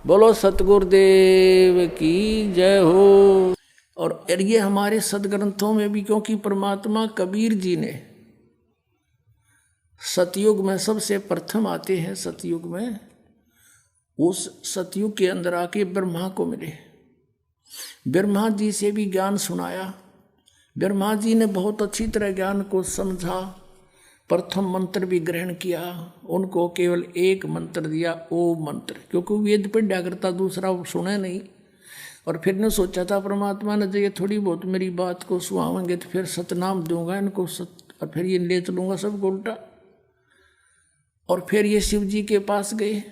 बोलो सतगुरुदेव की जय हो। और ये हमारे सदग्रंथों में भी, क्योंकि परमात्मा कबीर जी ने सतयुग में सबसे प्रथम आते हैं, सतयुग में उस सतयुग के अंदर आके ब्रह्मा को मिले, ब्रह्मा जी से भी ज्ञान सुनाया। ब्रह्मा जी ने बहुत अच्छी तरह ज्ञान को समझा, प्रथम मंत्र भी ग्रहण किया, उनको केवल एक मंत्र दिया, ओम मंत्र, क्योंकि वेद पढ़ा करता दूसरा सुने नहीं। और फिर ने सोचा था परमात्मा ने, जो ये थोड़ी बहुत मेरी बात को सुहावेंगे तो फिर सतनाम दूंगा इनको, और फिर ये ले चलूंगा सबको उल्टा। और फिर ये शिव जी के पास गए,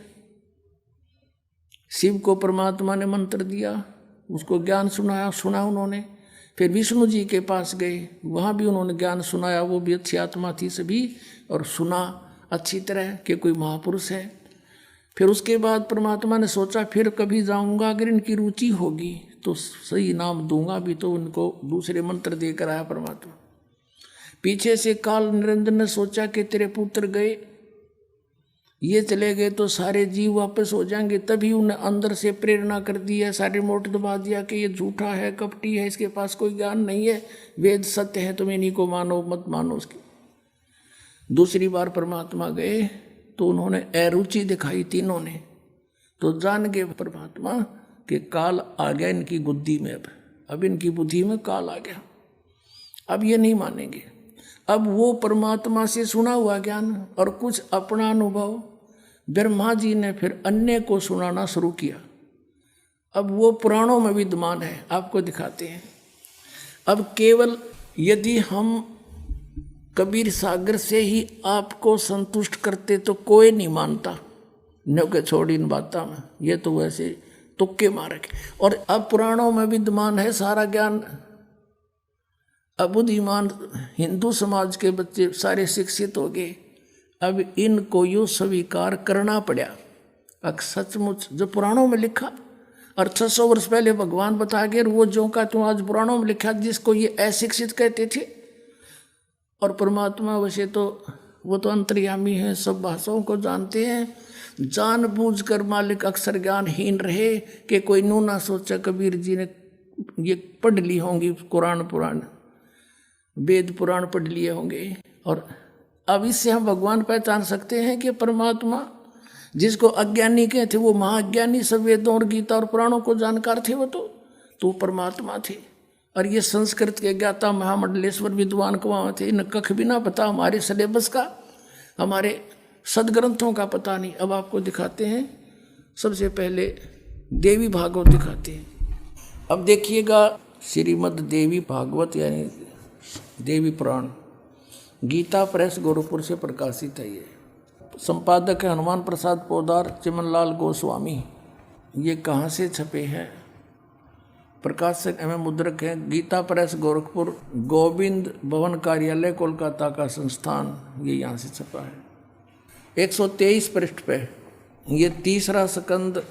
शिव को परमात्मा ने मंत्र दिया, उसको ज्ञान सुना उन्होंने। फिर विष्णु जी के पास गए, वहाँ भी उन्होंने ज्ञान सुनाया, वो भी अच्छी आत्मा थी सभी, और सुना अच्छी तरह कि कोई महापुरुष है। फिर उसके बाद परमात्मा ने सोचा फिर कभी जाऊंगा, अगर इनकी रुचि होगी तो सही नाम दूंगा भी, तो उनको दूसरे मंत्र देकर आया परमात्मा। पीछे से काल निरंजन ने सोचा कि तेरे पुत्र गए, ये चले गए तो सारे जीव वापस हो जाएंगे, तभी उन्हें अंदर से प्रेरणा कर दी है, सारे मोट दबा दिया कि ये झूठा है, कपटी है, इसके पास कोई ज्ञान नहीं है, वेद सत्य है, तुम इन्हीं को मानो मत मानो उसकी। दूसरी बार परमात्मा गए तो उन्होंने अरुचि दिखाई तीनों ने, तो जान गए परमात्मा कि काल आ गया इनकी बुद्धि में, अब इनकी बुद्धि में काल आ गया, अब ये नहीं मानेंगे। अब वो परमात्मा से सुना हुआ ज्ञान और कुछ अपना अनुभव ब्रह्मा जी ने फिर अन्य को सुनाना शुरू किया। अब वो पुराणों में विद्यमान है, आपको दिखाते हैं। अब केवल यदि हम कबीर सागर से ही आपको संतुष्ट करते तो कोई नहीं मानता, न्यो के छोड़ इन बातों में, ये तो वैसे तुक्के मारे। और अब पुराणों में विद्यमान है सारा ज्ञान। अब बुद्धिमान हिंदू समाज के बच्चे सारे शिक्षित हो गए, अब इनको यूँ स्वीकार करना पड़ा। अब सचमुच जो पुराणों में लिखा, और 600 वर्ष पहले भगवान बता गए, वो जो का तुम आज पुराणों में लिखा, जिसको ये अशिक्षित कहते थे। और परमात्मा वैसे तो वो तो अंतर्यामी है, सब भाषाओं को जानते हैं, जानबूझकर मालिक अक्सर ज्ञानहीन रहे कि कोई नू ना सोचा कबीर जी ने ये पढ़ ली होंगी, कुरान पुराण वेद पुराण पढ़ लिए होंगे। और अब इससे हम भगवान पहचान सकते हैं कि परमात्मा जिसको अज्ञानी कहते वो महाज्ञानी, सब वेदों और गीता और पुराणों को जानकार थे, वो तो परमात्मा थे। और ये संस्कृत के ज्ञाता महामंडलेश्वर विद्वान को वहाँ थे, इन्हें कख भी ना पता हमारे सिलेबस का, हमारे सदग्रंथों का पता नहीं। अब आपको दिखाते हैं, सबसे पहले देवी भागवत दिखाते हैं। अब देखिएगा, श्रीमद् देवी भागवत यानी देवी पुराण, गीता प्रेस गोरखपुर से प्रकाशित है। ये संपादक है हनुमान प्रसाद पोदार, चिमनलाल गोस्वामी। ये कहाँ से छपे हैं? प्रकाशक एवं मुद्रक है गीता प्रेस गोरखपुर, गोविंद भवन कार्यालय कोलकाता का संस्थान, ये यहाँ से छपा है। 123 पृष्ठ पे ये तीसरा स्कंद।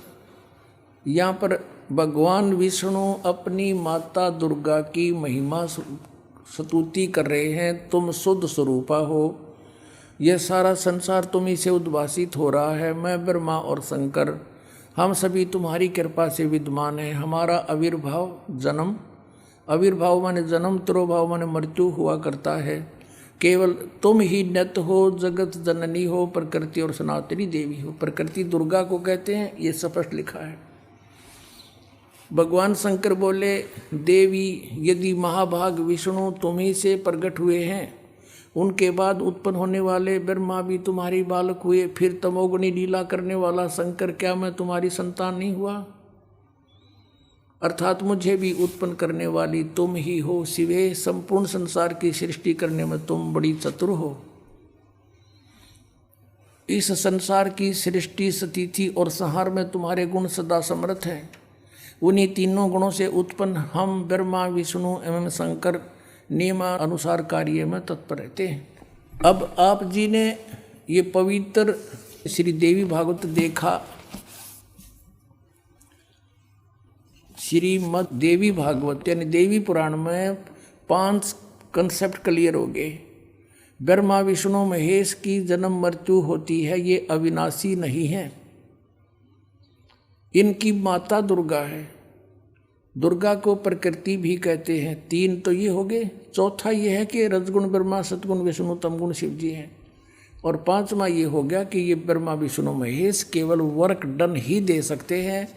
यहाँ पर भगवान विष्णु अपनी माता दुर्गा की महिमा स्तुति कर रहे हैं। तुम शुद्ध स्वरूपा हो, यह सारा संसार तुम्ही से उद्भासित हो रहा है। मैं ब्रह्मा और शंकर हम सभी तुम्हारी कृपा से विद्यमान हैं। हमारा आविर्भाव जन्म, आविर्भाव माने जन्म, तिरोभाव माने मृत्यु हुआ करता है। केवल तुम ही नित्य हो, जगत जननी हो, प्रकृति और सनातनी देवी हो। प्रकृति दुर्गा को कहते हैं, ये स्पष्ट लिखा है। भगवान शंकर बोले, देवी यदि महाभाग विष्णु तुम्ही से प्रकट हुए हैं, उनके बाद उत्पन्न होने वाले ब्रह्मा भी तुम्हारी बालक हुए, फिर तमोगुणी लीला करने वाला शंकर क्या मैं तुम्हारी संतान नहीं हुआ? अर्थात मुझे भी उत्पन्न करने वाली तुम ही हो। शिवे, संपूर्ण संसार की सृष्टि करने में तुम बड़ी चतुर हो। इस संसार की सृष्टि, स्थिति और संहार में तुम्हारे गुण सदा समर्थ हैं। उन्हीं तीनों गुणों से उत्पन्न हम ब्रह्मा, विष्णु एवं शंकर नियमानुसार कार्य में तत्पर रहते हैं। अब आप जी ने ये पवित्र श्री देवी भागवत देखा, श्रीमद् देवी भागवत यानी देवी पुराण में 5 कंसेप्ट क्लियर हो गए। ब्रह्मा विष्णु महेश की जन्म मृत्यु होती है, ये अविनाशी नहीं है। इनकी माता दुर्गा है। दुर्गा को प्रकृति भी कहते हैं। 3 तो ये हो गए। चौथा ये है कि रजगुण ब्रह्मा, सतगुण विष्णु, तमगुण शिव जी हैं। और 5वां ये हो गया कि ये ब्रह्मा विष्णु महेश केवल वर्क डन ही दे सकते हैं,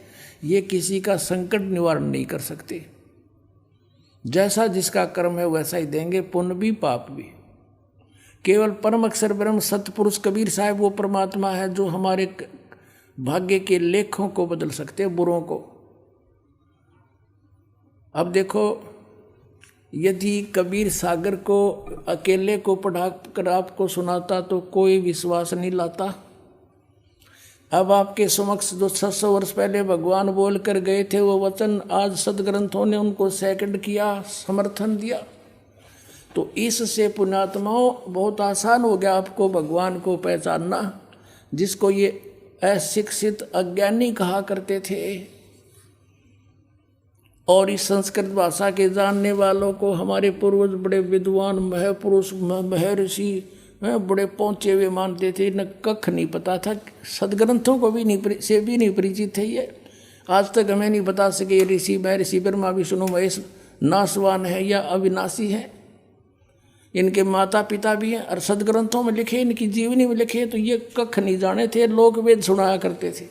ये किसी का संकट निवारण नहीं कर सकते। जैसा जिसका कर्म है वैसा ही देंगे, पुण्य भी पाप भी। केवल परम अक्षर ब्रह्म सतपुरुष कबीर साहब वो परमात्मा है जो हमारे भाग्य के लेखों को बदल सकते हैं, बुरों को। अब देखो, यदि कबीर सागर को अकेले को पढ़ा कर आपको सुनाता तो कोई विश्वास नहीं लाता। अब आपके समक्ष जो 600 वर्ष पहले भगवान बोल कर गए थे वो वचन, आज सदग्रंथों ने उनको सेकंड किया, समर्थन दिया। तो इससे पुण्यात्माओं बहुत आसान हो गया आपको भगवान को पहचानना, जिसको ये अशिक्षित अज्ञानी कहा करते थे। और इस संस्कृत भाषा के जानने वालों को हमारे पूर्वज बड़े विद्वान महापुरुष महर्षि बड़े पहुँचे हुए मानते थे। न कख नहीं पता था, सदग्रंथों को भी नहीं परिचित थे ये। आज तक हमें नहीं बता सके ये ऋषि महर्षि ब्रह्मा विष्णु महेश नाशवान है या अविनाशी है। इनके माता पिता भी हैं और सदग्रंथों में लिखे, इनकी जीवनी में लिखे, तो ये कख नहीं जाने थे। लोक वेद सुनाया करते थे।